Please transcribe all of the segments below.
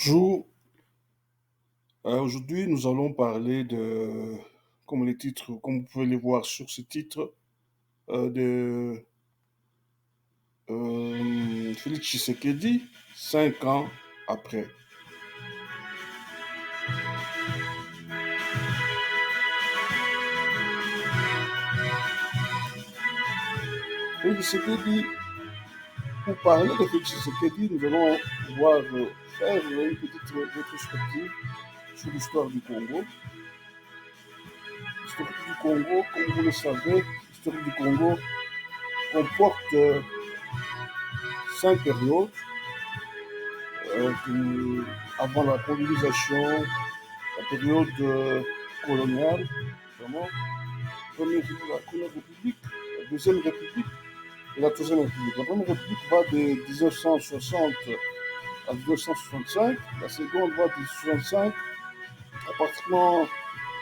Bonjour. Aujourd'hui, nous allons parler comme les titres, comme vous pouvez les voir sur ce titre, de Félix Tshisekedi, 5 ans après. Félix Tshisekedi, pour parler de Félix Tshisekedi, nous allons pouvoir faire une petite rétrospective sur l'histoire du Congo. L'histoire du Congo, comme vous le savez, l'histoire du Congo comporte 5 périodes. Avant la colonisation, la période coloniale, vraiment, la première république, la deuxième république et la troisième république. La première république va de 1960 à 1965, la seconde va de 1965 à pratiquement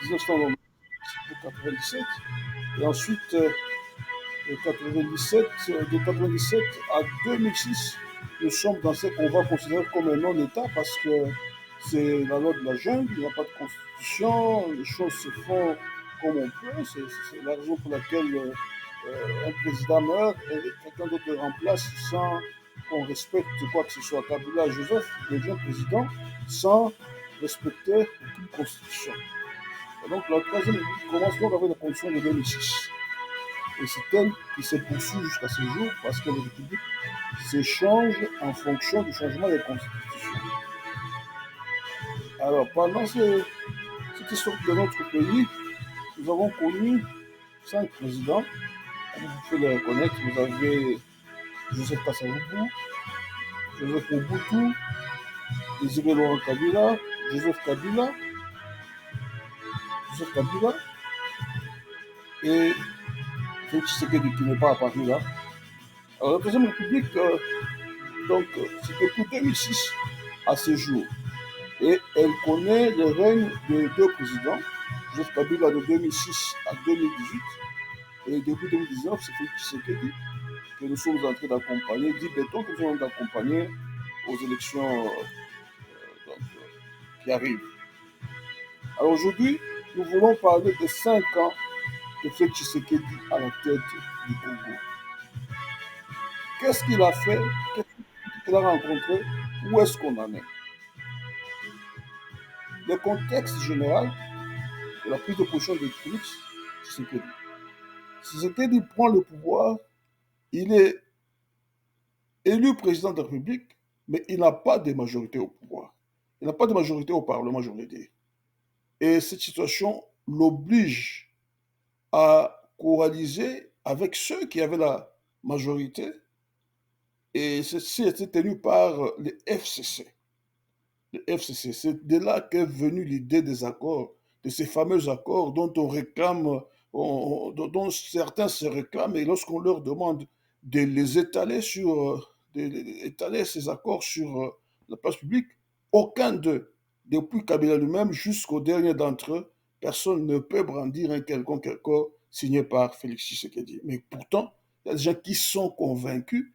1997, et ensuite de 97 à 2006, nous sommes dans ce qu'on va considérer comme un non-État parce que c'est la loi de la jungle, il n'y a pas de constitution, les choses se font comme on peut. C'est la raison pour laquelle un président meurt et quelqu'un d'autre le remplace sans qu'on respecte quoi que ce soit. Kabila Joseph devient président sans respecter aucune constitution. Et donc la troisième république commence donc avec la constitution de 2006. Et c'est elle qui se poursuit jusqu'à ce jour parce que les républiques s'échangent en fonction du changement des constitutions. Alors, pendant cette histoire de notre pays, nous avons connu 5 présidents. Comme vous pouvez les reconnaître, vous avez Joseph Kasavubu, Joseph Mobutu, Désiré Laurent Kabila, Joseph Kabila, Joseph Kabila et Félix Tshisekedi qui n'est pas apparu là. Alors, la Deuxième République, c'est depuis 2006 à ce jour. Et elle connaît le règne de 2 présidents, Joseph Kabila de 2006 à 2018, et depuis 2019, c'est Félix Tshisekedi que nous sommes en train d'accompagner, dit Béton que nous sommes en train d'accompagner aux élections qui arrivent. Alors aujourd'hui, nous voulons parler de 5 ans de Félix Tshisekedi à la tête du Congo. Qu'est-ce qu'il a fait? Qu'est-ce qu'il a rencontré? Où est-ce qu'on en est? Le contexte général de la prise de position de Félix Tshisekedi. Tshisekedi prend le pouvoir, il est élu président de la République, mais il n'a pas de majorité au pouvoir. Il n'a pas de majorité au Parlement, je voulais dire. Et cette situation l'oblige à coaliser avec ceux qui avaient la majorité, et ceci était tenu par les FCC. Le FCC, c'est de là qu'est venue l'idée des accords, de ces fameux accords dont on réclame, dont certains se réclament, et lorsqu'on leur demande de les étaler d'étaler ces accords sur la place publique, aucun d'eux, depuis Kabila lui-même jusqu'au dernier d'entre eux, personne ne peut brandir un quelconque accord signé par Félix Tshisekedi. Mais pourtant, il y a des gens qui sont convaincus,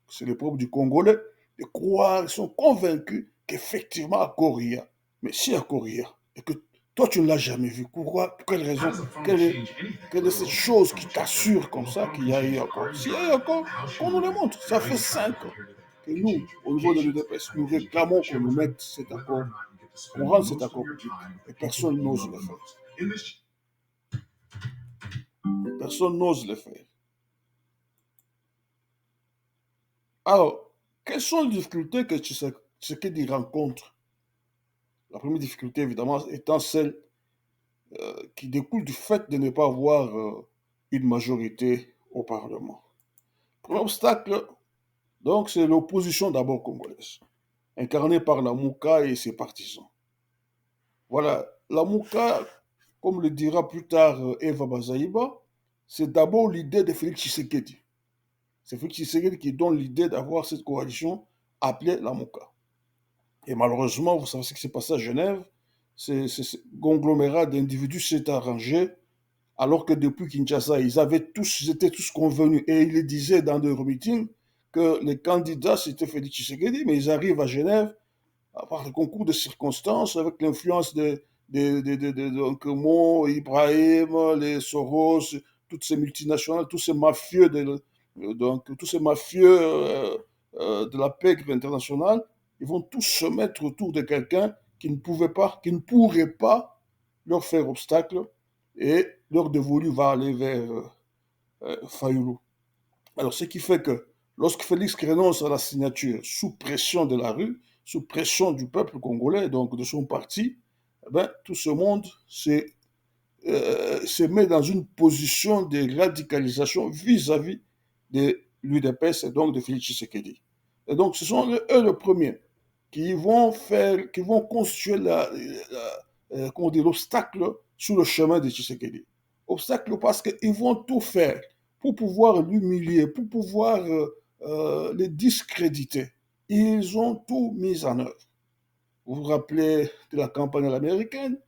c'est le propre du Congolais, de croire, ils sont convaincus qu'effectivement à Korea, mais si à Korea, et que toi tu ne l'as jamais vu, pourquoi, pour quelle raison, quelle est cette chose qui t'assure comme ça qu'il y a eu encore? S'il y a eu encore, qu'on nous le montre. Ça fait 5 ans que nous, au niveau de l'UDPS, nous réclamons qu'on nous mette cet accord, qu'on rende cet accord public, et personne n'ose le faire. Personne n'ose le faire. Alors, quelles sont les difficultés que Tshisekedi rencontre? La première difficulté, évidemment, étant celle qui découle du fait de ne pas avoir une majorité au Parlement. Le premier obstacle, donc, c'est l'opposition d'abord congolaise, incarnée par la Mouka et ses partisans. Voilà, la Mouka, comme le dira plus tard Eva Bazaïba, c'est d'abord l'idée de Félix Tshisekedi. C'est Félix Tshisekedi qui donne l'idée d'avoir cette coalition appelée la Mouka. Et malheureusement, vous savez ce qui s'est passé à Genève, ce conglomérat d'individus s'est arrangé, alors que depuis Kinshasa, ils étaient tous convenus, et ils le disaient dans leur meeting, que les candidats, c'était Félix Tshisekedi, mais ils arrivent à Genève, par le concours de circonstances, avec l'influence donc, Mo, Ibrahim, les Soros, toutes ces multinationales, tous ces mafieux, donc, tous ces mafieux de la pègre internationale, ils vont tous se mettre autour de quelqu'un qui ne pouvait pas, qui ne pourrait pas leur faire obstacle et leur dévolu va aller vers Fayoulou. Alors, ce qui fait que lorsque Félix renonce à la signature sous pression de la rue, sous pression du peuple congolais, donc de son parti, eh ben, tout ce monde se met dans une position de radicalisation vis-à-vis de l'UDPS et donc de Félix Tshisekedi. Et donc, ce sont eux les premiers qui vont constituer comment dire, l'obstacle sur le chemin de Tshisekedi. Obstacle parce qu'ils vont tout faire pour pouvoir l'humilier, pour pouvoir les discréditer. Ils ont tout mis en œuvre. Vous vous rappelez de la campagne américaine,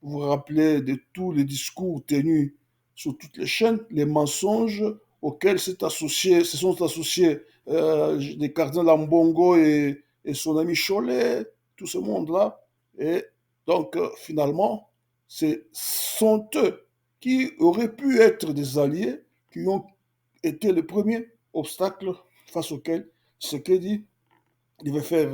vous vous rappelez de tous les discours tenus sur toutes les chaînes, les mensonges auxquels se sont associés les cardinaux Lambongo et son ami Cholet, tout ce monde-là. Et donc, finalement, ce sont eux qui auraient pu être des alliés, qui ont été le premier obstacle face auquel Tshisekedi devait faire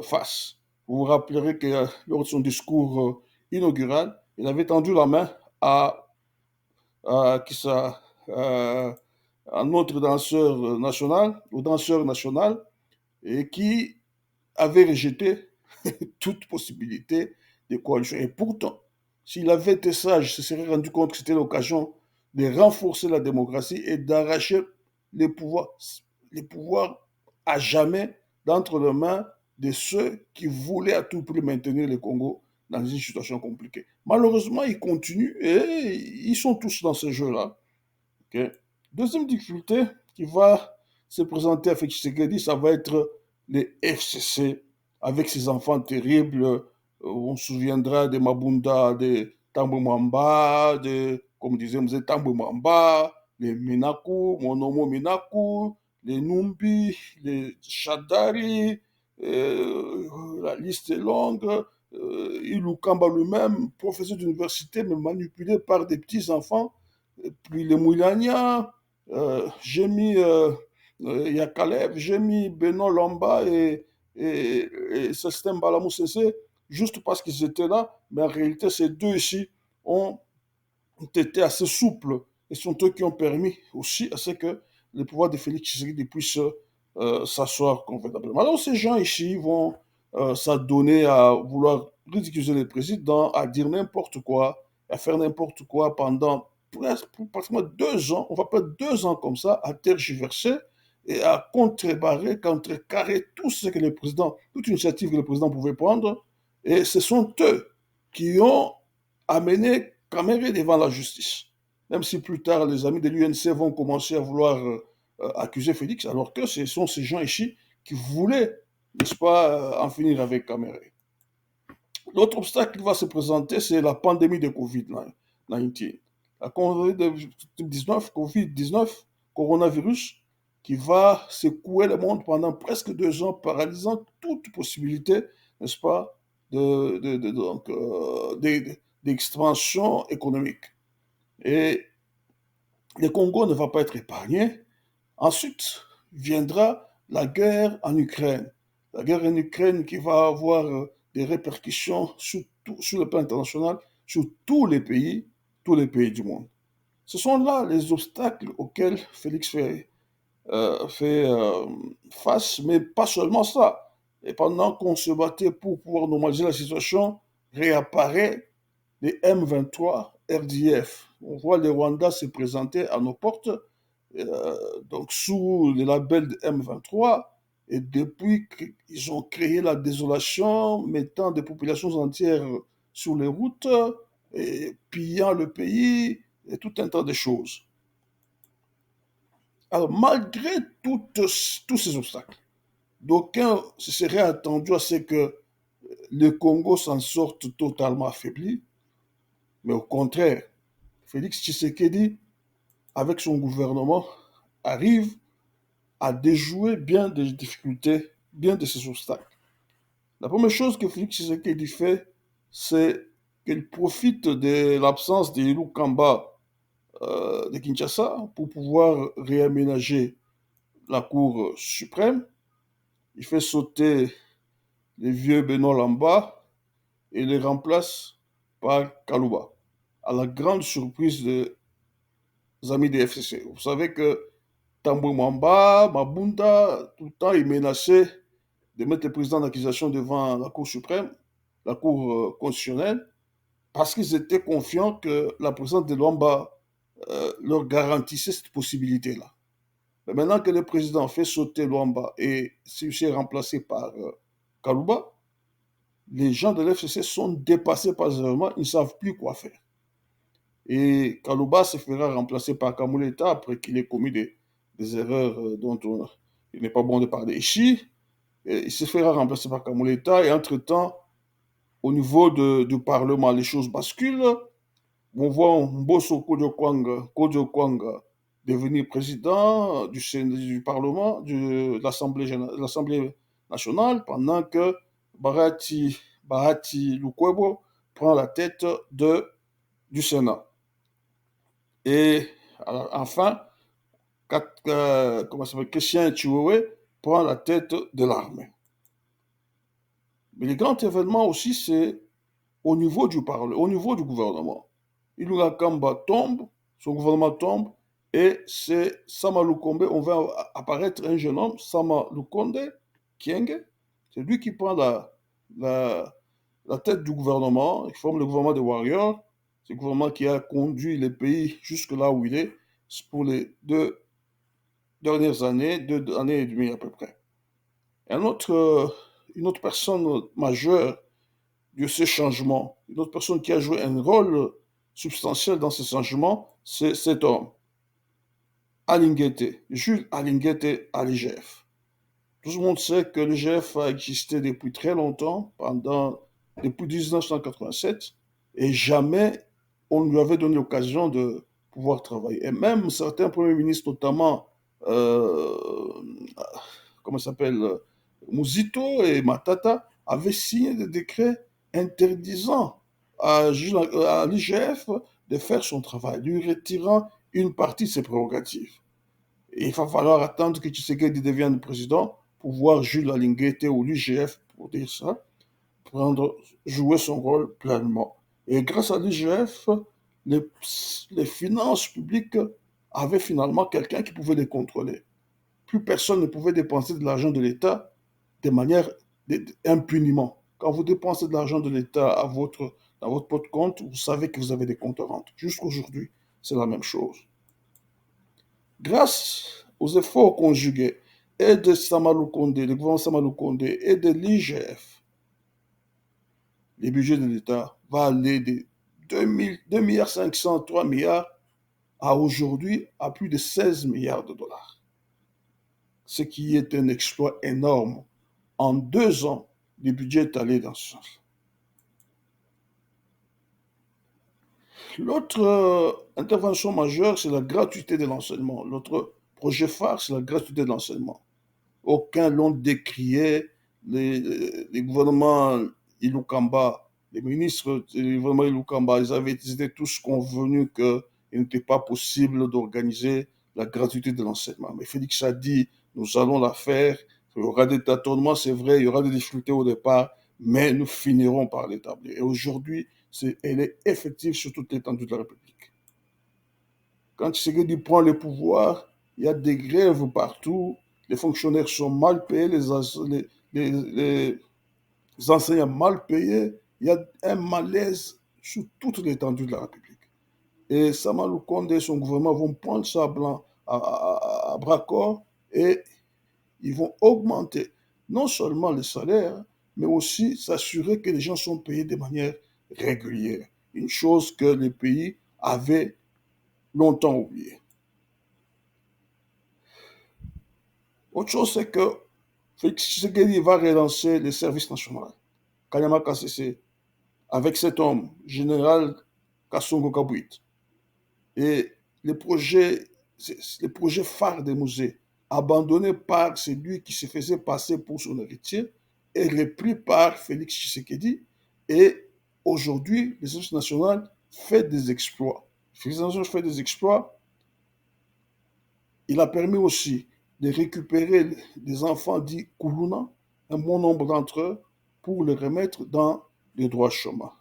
face. Vous vous rappellerez que lors de son discours inaugural, il avait tendu la main à, qui ça, à notre danseur national, au danseur national, et qui avait rejeté toute possibilité de coalition. Et pourtant, s'il avait été sage, il se serait rendu compte que c'était l'occasion de renforcer la démocratie et d'arracher les pouvoirs à jamais d'entre les mains de ceux qui voulaient à tout prix maintenir le Congo dans une situation compliquée. Malheureusement, ils continuent et ils sont tous dans ce jeu-là. Okay? Deuxième difficulté qui va se présenter avec Tshisekedi, ça va être les FCC avec ses enfants terribles. On se souviendra de Mabunda, de Tambo Mwamba, comme disait M. Tambo Mwamba, les Minaku, Monomo Minaku, les Numbi, les Shadari, la liste est longue. Ilou Kamba lui-même, professeur d'université, mais manipulé par des petits-enfants. Et puis les Moulania, j'ai mis Yakalev, j'ai mis Beno Lomba et Cestin Balamou Sessé, juste parce qu'ils étaient là, mais en réalité, ces deux ici ont été assez souples et sont eux qui ont permis aussi à ce que le pouvoir de Félix Tshisekedi puisse s'asseoir convenablement. Alors ces gens ici vont s'adonner à vouloir ridiculiser le président, à dire n'importe quoi, à faire n'importe quoi pendant pratiquement 2 ans, on va pas 2 ans comme ça, à tergiverser et à contrebarrer, contrecarrer tout ce que le président, toute initiative que le président pouvait prendre. Et ce sont eux qui ont amené Caméré devant la justice. Même si plus tard, les amis de l'UNC vont commencer à vouloir accuser Félix, alors que ce sont ces gens ici qui voulaient, n'est-ce pas, en finir avec Caméré. L'autre obstacle qui va se présenter, c'est la pandémie de COVID-19. La COVID-19, coronavirus, qui va secouer le monde pendant presque 2 ans, paralysant toute possibilité, n'est-ce pas, d'expansion économique. Et le Congo ne va pas être épargné. Ensuite viendra la guerre en Ukraine. La guerre en Ukraine qui va avoir des répercussions sur le plan international, sur tous les pays du monde. Ce sont là les obstacles auxquels Félix fait face, mais pas seulement ça. Et pendant qu'on se battait pour pouvoir normaliser la situation, réapparaît les M23 RDF. On voit les Rwandais se présenter à nos portes, donc sous le label de M23, et depuis qu'ils ont créé la désolation, mettant des populations entières sur les routes, et pillant le pays, et tout un tas de choses. Alors, malgré tous ces obstacles, d'aucuns se seraient attendus à ce que le Congo s'en sorte totalement affaibli, mais au contraire, Félix Tshisekedi, avec son gouvernement, arrive à déjouer bien des difficultés, bien de ces obstacles. La première chose que Félix Tshisekedi fait, c'est qu'il profite de l'absence de Lukamba de Kinshasa pour pouvoir réaménager la Cour suprême. Il fait sauter les vieux Benoît Lamba et les remplace par Kalouba, à la grande surprise des amis des FCC. Vous savez que Tambou Mwamba, Mabunda, tout le temps, ils menaçaient de mettre le président d'accusation devant la Cour suprême, la Cour constitutionnelle, parce qu'ils étaient confiants que la présidente de Luamba leur garantissait cette possibilité-là. Mais maintenant que le président fait sauter Luamba et celui-ci est remplacé par Kalouba, les gens de l'FCC sont dépassés par ce moment, ils ne savent plus quoi faire. Et Kalouba se fera remplacer par Kamuleta après qu'il ait commis des erreurs dont il n'est pas bon de parler ici. Et il se fera remplacer par Kamuleta et entre-temps, au niveau du Parlement, les choses basculent. On voit Mbosso Kodjo Kwanga devenir président du Parlement, de l'Assemblée nationale, pendant que Bahati Lukwebo prend la tête du Sénat. Et enfin, Christian Chiwewe prend la tête de l'armée. Mais le grand événement aussi, c'est au niveau du Parlement, au niveau du gouvernement. Ilunga Kamba tombe, son gouvernement tombe, et c'est Sama Lukonde, on va apparaître un jeune homme, Sama Lukonde Kienge, c'est lui qui prend la tête du gouvernement, il forme le gouvernement des Warriors, c'est le gouvernement qui a conduit le pays jusque là où il est pour les 2 dernières années, 2 années et demie à peu près. Une autre personne majeure de ces changements, une autre personne qui a joué un rôle substantiel dans ces changements, c'est cet homme, Alinguete, Jules Alinguete à l'IGF. Tout le monde sait que l'IGF a existé depuis très longtemps, depuis 1987, et jamais on lui avait donné l'occasion de pouvoir travailler. Et même certains premiers ministres, notamment, comment ça s'appelle, Muzito et Matata, avaient signé des décrets interdisant à l'IGF de faire son travail, lui retirant une partie de ses prérogatives. Et il va falloir attendre que Tshisekedi devienne président pour voir Jules Alinguete ou l'IGF, pour dire ça, jouer son rôle pleinement. Et grâce à l'IGF, les finances publiques avaient finalement quelqu'un qui pouvait les contrôler. Plus personne ne pouvait dépenser de l'argent de l'État de manière impunément. Quand vous dépensez de l'argent de l'État dans votre pot de compte, vous savez que vous avez des comptes à rendre. Jusqu'aujourd'hui, c'est la même chose. Grâce aux efforts conjugués et de Sama Lukonde, le gouvernement Sama Lukonde et de l'IGF, le budget de l'État va aller de 2,5 milliards, 3 milliards à aujourd'hui à plus de 16 milliards de dollars. Ce qui est un exploit énorme. En 2 ans, le budget est allé dans ce sens. L'autre intervention majeure, c'est la gratuité de l'enseignement. L'autre projet phare, c'est la gratuité de l'enseignement. Aucun l'ont décrié. Les gouvernements Ilukamba, les ministres du gouvernement Ilukamba, ils étaient tous convenus qu'il n'était pas possible d'organiser la gratuité de l'enseignement. Mais Félix a dit, nous allons la faire. Il y aura des tâtonnements, c'est vrai, il y aura des difficultés au départ, mais nous finirons par l'établir. Et aujourd'hui, elle est effective sur toute l'étendue de la République. Quand Tshisekedi prend le pouvoir, il y a des grèves partout, les fonctionnaires sont mal payés, les enseignants mal payés, il y a un malaise sur toute l'étendue de la République. Et Sama Lukonde et son gouvernement vont prendre ça à bras-corps et ils vont augmenter non seulement les salaires, mais aussi s'assurer que les gens sont payés de manière régulière. Une chose que les pays avaient longtemps oubliée. Autre chose, c'est que Félix Tshisekedi va relancer les services nationaux. Kanyama Kassese, avec cet homme, général Kassongo Kabouit. Et les projets phares des musées, abandonnés par celui qui se faisait passer pour son héritier, est repris par Félix Tshisekedi et aujourd'hui, l'Éducation nationale fait des exploits. Félix nationale fait des exploits. Il a permis aussi de récupérer des enfants dits Koulouna, un bon nombre d'entre eux, pour les remettre dans les droits chômage.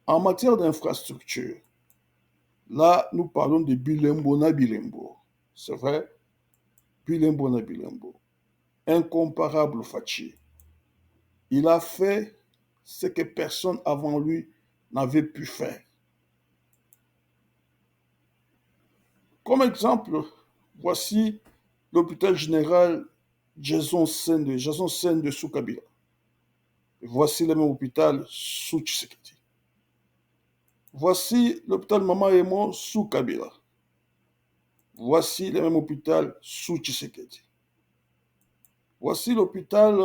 En matière d'infrastructure, là, nous parlons de Bilembo na Bilembo. C'est vrai, Bilembo na Bilembo. Incomparable Fachi. Il a fait ce que personne avant lui n'avait pu faire. Comme exemple, voici l'hôpital général Jason Sen de Soukabila. Voici le même hôpital sous Tshisekedi. Voici l'hôpital Mama Emo sous Kabila. Voici le même hôpital sous Tshisekedi. Voici l'hôpital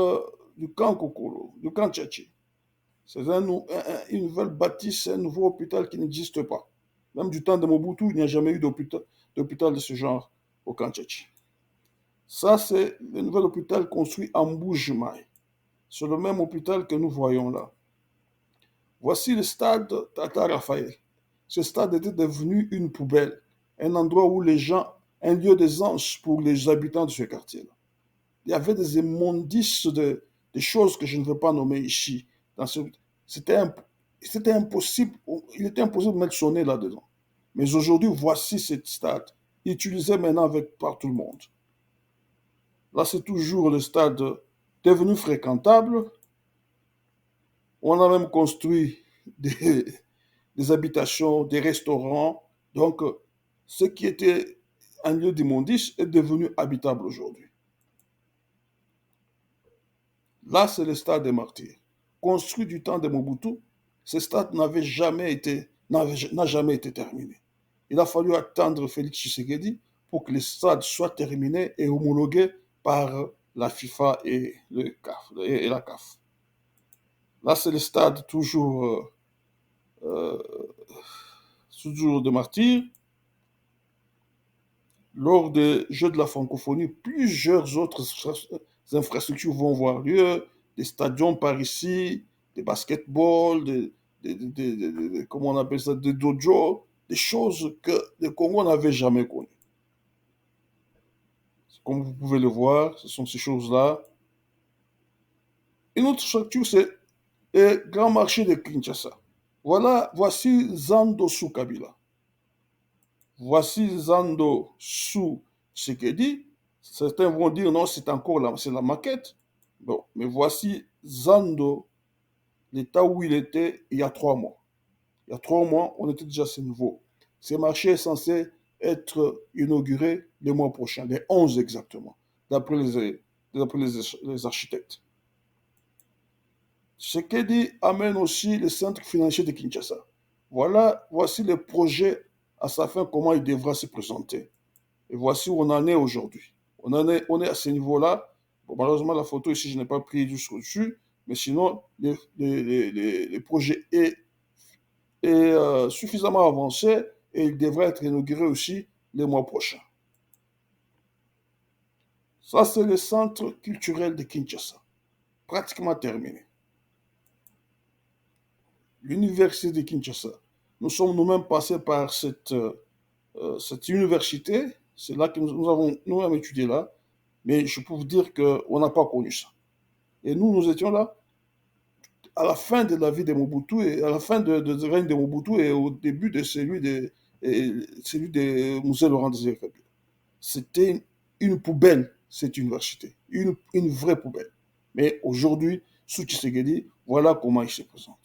du camp Kokoro, du camp Tchatchi. C'est une nouvelle bâtisse, un nouveau hôpital qui n'existe pas. Même du temps de Mobutu, il n'y a jamais eu d'hôpital de ce genre au camp Tchatchi. Ça, c'est le nouvel hôpital construit en Boujmaï. C'est le même hôpital que nous voyons là. Voici le stade Tata Raphaël. Ce stade était devenu une poubelle, un endroit où les gens, un lieu d'aisance pour les habitants de ce quartier-là. Il y avait des immondices, des choses que je ne veux pas nommer ici. C'était impossible, il était impossible de mettre son nez là-dedans. Mais aujourd'hui, voici ce stade, utilisé maintenant par tout le monde. Là, c'est toujours le stade devenu fréquentable. On a même construit des habitations, des restaurants. Donc, ce qui était un lieu d'immondice est devenu habitable aujourd'hui. Là, c'est le stade des martyrs. Construit du temps de Mobutu, ce stade n'a jamais été terminé. Il a fallu attendre Félix Tshisekedi pour que le stade soit terminé et homologué par la FIFA et la CAF. Là, c'est le stade euh, toujours de martyrs. Lors des Jeux de la francophonie, plusieurs autres infrastructures vont avoir lieu, des stadions par ici, des basketballs, comment on appelle ça, des dojos, des choses que le Congo n'avait jamais connues. Comme vous pouvez le voir, ce sont ces choses-là. Une autre structure, c'est le grand marché de Kinshasa. Voici Zando sous Kabila. Voici Zando sous Tshisekedi. Certains vont dire non, c'est la maquette. Bon, mais voici Zando, l'état où il était il y a 3 mois. Il y a 3 mois, on était déjà à ce niveau. Ce marché est censé être inauguré le mois prochain, les 11 exactement, d'après les architectes. Tshisekedi amène aussi le centre financier de Kinshasa. Voici le projet à sa fin, comment il devra se présenter. Et voici où on en est aujourd'hui. On est à ce niveau-là. Bon, malheureusement, la photo ici, je n'ai pas pris jusqu'au dessus, mais sinon, le projet est suffisamment avancé et il devrait être inauguré aussi le mois prochain. Ça, c'est le centre culturel de Kinshasa, pratiquement terminé. L'université de Kinshasa. Nous sommes nous-mêmes passés par cette université. C'est là que nous avons nous-mêmes étudié là. Mais je peux vous dire qu'on n'a pas connu ça. Et nous étions là à la fin de la vie de Mobutu et à la fin de règne de Mobutu et au début de celui de Moussé Laurent Désiré Kabila. C'était une poubelle, cette université. Une vraie poubelle. Mais aujourd'hui, sous Tshisekedi, voilà comment il se présente.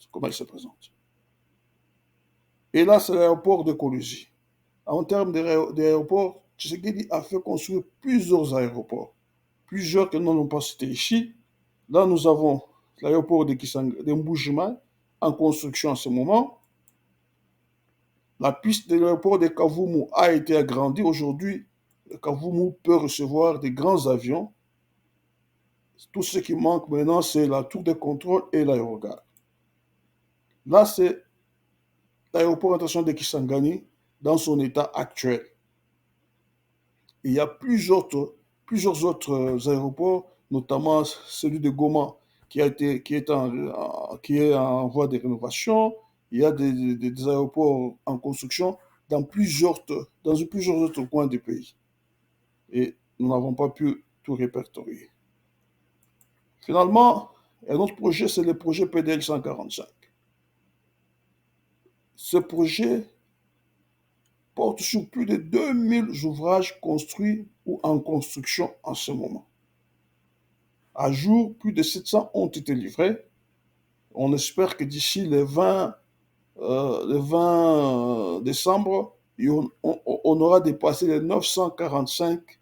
Et là, c'est l'aéroport de Kolusi. En termes d'aéroport, Tshisekedi a fait construire plusieurs aéroports. Plusieurs que nous n'avons pas cités ici. Là, nous avons l'aéroport de Mbujimaï en construction en ce moment. La piste de l'aéroport de Kavumu a été agrandie. Aujourd'hui, Kavumu peut recevoir des grands avions. Tout ce qui manque maintenant, c'est la tour de contrôle et l'aérogare. Là, c'est l'aéroport international de Kisangani dans son état actuel. Il y a plusieurs autres aéroports, notamment celui de Goma, qui est en voie de rénovation. Il y a des aéroports en construction dans plusieurs autres coins du pays. Et nous n'avons pas pu tout répertorier. Finalement, un autre projet, c'est le projet PDL 145. Ce projet porte sur plus de 2000 ouvrages construits ou en construction en ce moment. À jour, plus de 700 ont été livrés. On espère que d'ici le 20 décembre, on aura dépassé les 945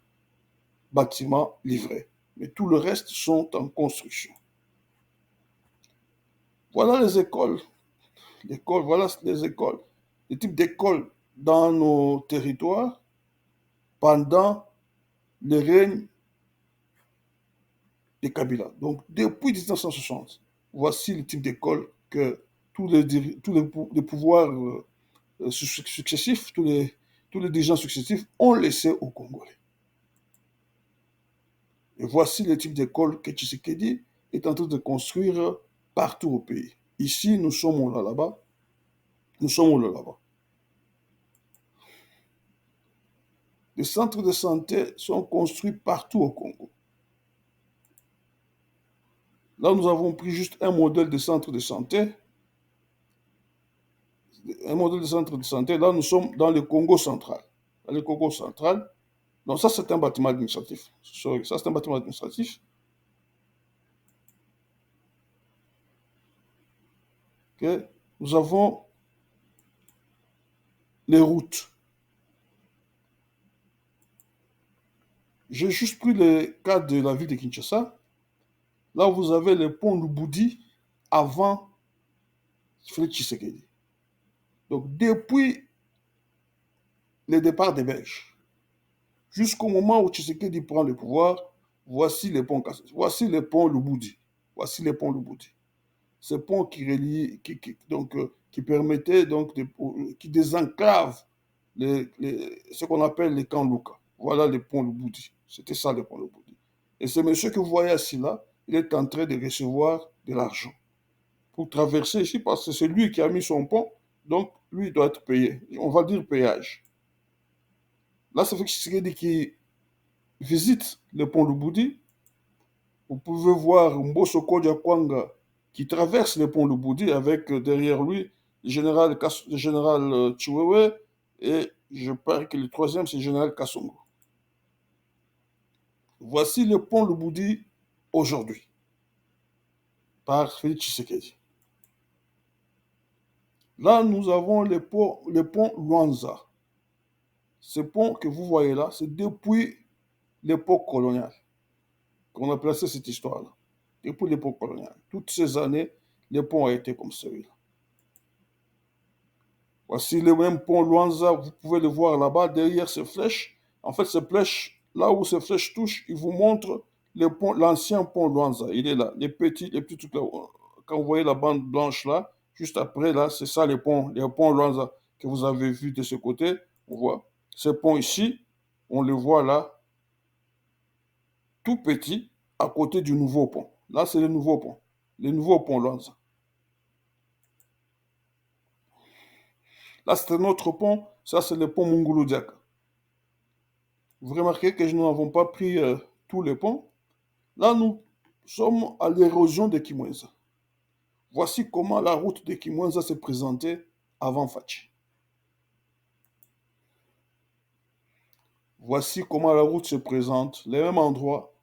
bâtiments livrés. Mais tout le reste sont en construction. Voilà les écoles. Voilà les écoles. Les types d'écoles dans nos territoires pendant le règne des Kabila. Donc, depuis 1960, voici le type d'école que tous les pouvoirs successifs, tous les dirigeants successifs ont laissé aux Congolais. Et voici le type d'école que Tshisekedi est en train de construire partout au pays. Ici, nous sommes là-bas. Nous sommes là-bas. Les centres de santé sont construits partout au Congo. Là, nous avons pris juste un modèle de centre de santé. Un modèle de centre de santé. Là, nous sommes dans le Congo central. Dans le Congo central. Donc, ça, c'est un bâtiment administratif. Sorry, ça, c'est un bâtiment administratif. Okay. Nous avons les routes. J'ai juste pris le cas de la ville de Kinshasa. Là, vous avez le pont Lubudi avant Félix Tshisekedi. Donc, depuis le départ des Belges, jusqu'au moment où Tshisekedi prend le pouvoir, voici le pont Lubudi. Voici le pont Lubudi. Ce pont qui relie, qui permettait donc qui désenclave ce qu'on appelle les camps Luka. Voilà le pont Lubudi. C'était ça le pont Lubudi. Et ce monsieur que vous voyez assis là, il est en train de recevoir de l'argent pour traverser ici parce que c'est lui qui a mis son pont, donc lui il doit être payé. On va dire péage. Là, ça fait que Tshisekedi qui visite le pont Lubudi. Vous pouvez voir Mbosoko Diakwanga qui traverse le pont Lubudi avec derrière lui le général Chiwewe et je parie que le troisième c'est le général Kassongo. Voici le pont Lubudi aujourd'hui par Félix Tshisekedi. Là, nous avons le pont Luanza. Ce pont que vous voyez là, c'est depuis l'époque coloniale qu'on a placé cette histoire-là. Depuis l'époque coloniale. Toutes ces années, le pont a été comme celui-là. Voici le même pont Luanza, vous pouvez le voir là-bas, derrière ces flèches. En fait, ces flèches, là où ces flèches touchent, ils vous montrent l'ancien pont Luanza. Il est là, les petits trucs là. Quand vous voyez la bande blanche là, juste après là, c'est ça les ponts Luanza que vous avez vu de ce côté. On voit ce pont ici, on le voit là, tout petit, à côté du nouveau pont. Là, c'est le nouveau pont Luanza. Là, c'est un autre pont. Ça, c'est le pont Mungulu Diaka. Vous remarquez que nous n'avons pas pris tous les ponts. Là, nous sommes à l'érosion de Kimwenza. Voici comment la route de Kimwenza s'est présentée avant Fachi. Voici comment la route se présente, les mêmes endroits,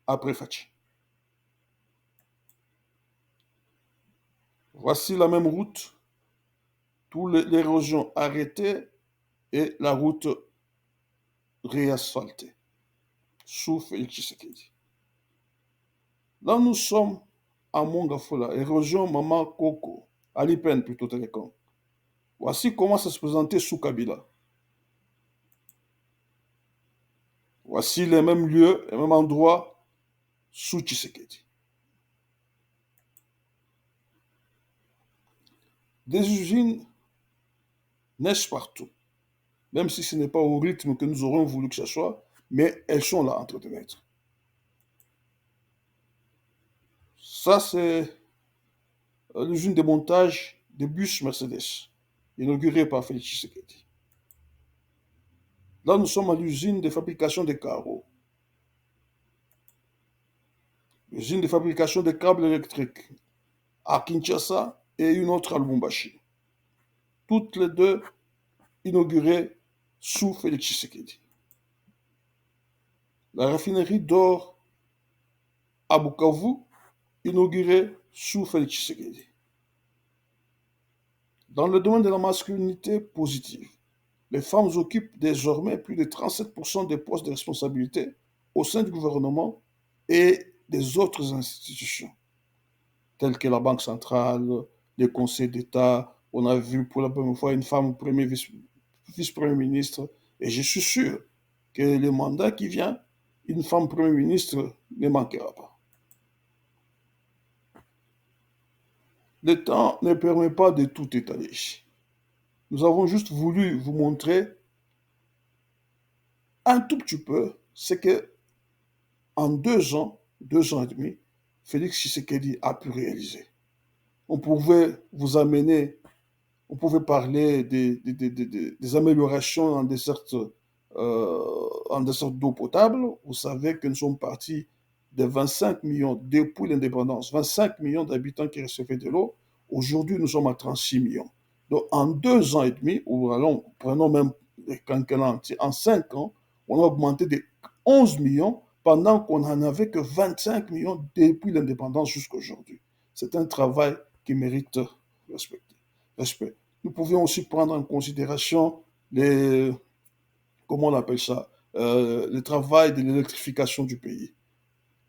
après Fachi. Voici la même route, toutes l'érosion arrêtée et la route réasphaltée, sous Félix Tshisekedi. Là, nous sommes à Mongafola, érosion Mama Koko, à Lipen plutôt télécom. Voici comment ça se présentait sous Kabila. Voici les mêmes lieux, les mêmes endroits sous Tshisekedi. Des usines naissent partout, même si ce n'est pas au rythme que nous aurions voulu que ce soit, mais elles sont là en train de naître. Ça, c'est l'usine de montage des bus Mercedes, inaugurée par Félix Tshisekedi. Là, nous sommes à l'usine de fabrication des carreaux, l'usine de fabrication des câbles électriques à Kinshasa et une autre à Lubumbashi. Toutes les deux inaugurées sous Félix Tshisekedi. La raffinerie d'or à Bukavu, inaugurée sous Félix Tshisekedi. Dans le domaine de la masculinité positive, les femmes occupent désormais plus de 37% des postes de responsabilité au sein du gouvernement et des autres institutions, telles que la Banque centrale, les conseils d'État. On a vu pour la première fois une femme premier vice-premier ministre. Et je suis sûr que le mandat qui vient, une femme premier ministre ne manquera pas. Le temps ne permet pas de tout étaler. Nous avons juste voulu vous montrer un tout petit peu ce que, en 2 ans et demi, Félix Tshisekedi a pu réaliser. On pouvait vous amener, on pouvait parler des améliorations en dessert d'eau potable. Vous savez que nous sommes partis de 25 millions depuis l'indépendance, 25 millions d'habitants qui recevaient de l'eau. Aujourd'hui, nous sommes à 36 millions. Donc, en 2 ans et demi, ou allons, prenons même les quinquennats entiers, en 5 ans, on a augmenté de 11 millions pendant qu'on n'en avait que 25 millions depuis l'indépendance jusqu'à aujourd'hui. C'est un travail qui mérite respect. Respect. Nous pouvions aussi prendre en considération les, comment on appelle ça, le travail de l'électrification du pays.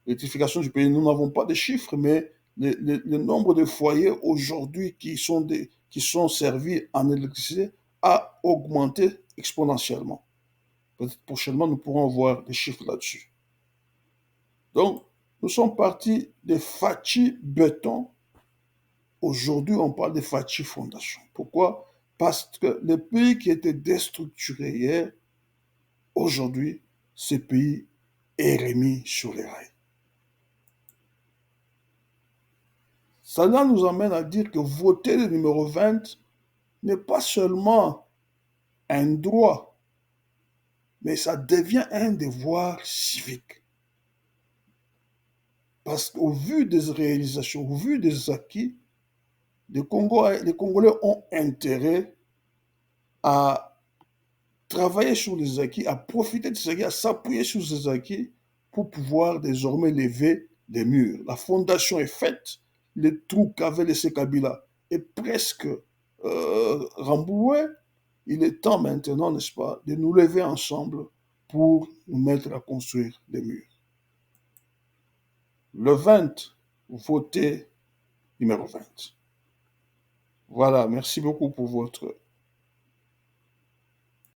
L'électrification du pays, nous n'avons pas de chiffres, mais le nombre de foyers aujourd'hui qui sont servis en électricité a augmenté exponentiellement. Peut-être prochainement, nous pourrons voir des chiffres là-dessus. Donc, nous sommes partis de Fachi béton. Aujourd'hui, on parle de Fachi fondation. Pourquoi? Parce que les pays qui étaient déstructurés hier, aujourd'hui, ce pays est remis sur les rails. Cela nous amène à dire que voter le numéro 20 n'est pas seulement un droit, mais ça devient un devoir civique. Parce qu'au vu des réalisations, au vu des acquis, les Congolais ont intérêt à travailler sur les acquis, à profiter de ces acquis, à s'appuyer sur ces acquis pour pouvoir désormais lever des murs. La fondation est faite, le trou qu'avait laissé Kabila est presque remboursé. Il est temps maintenant, n'est-ce pas, de nous lever ensemble pour nous mettre à construire des murs. Le 20, votez numéro 20. Voilà, merci beaucoup pour votre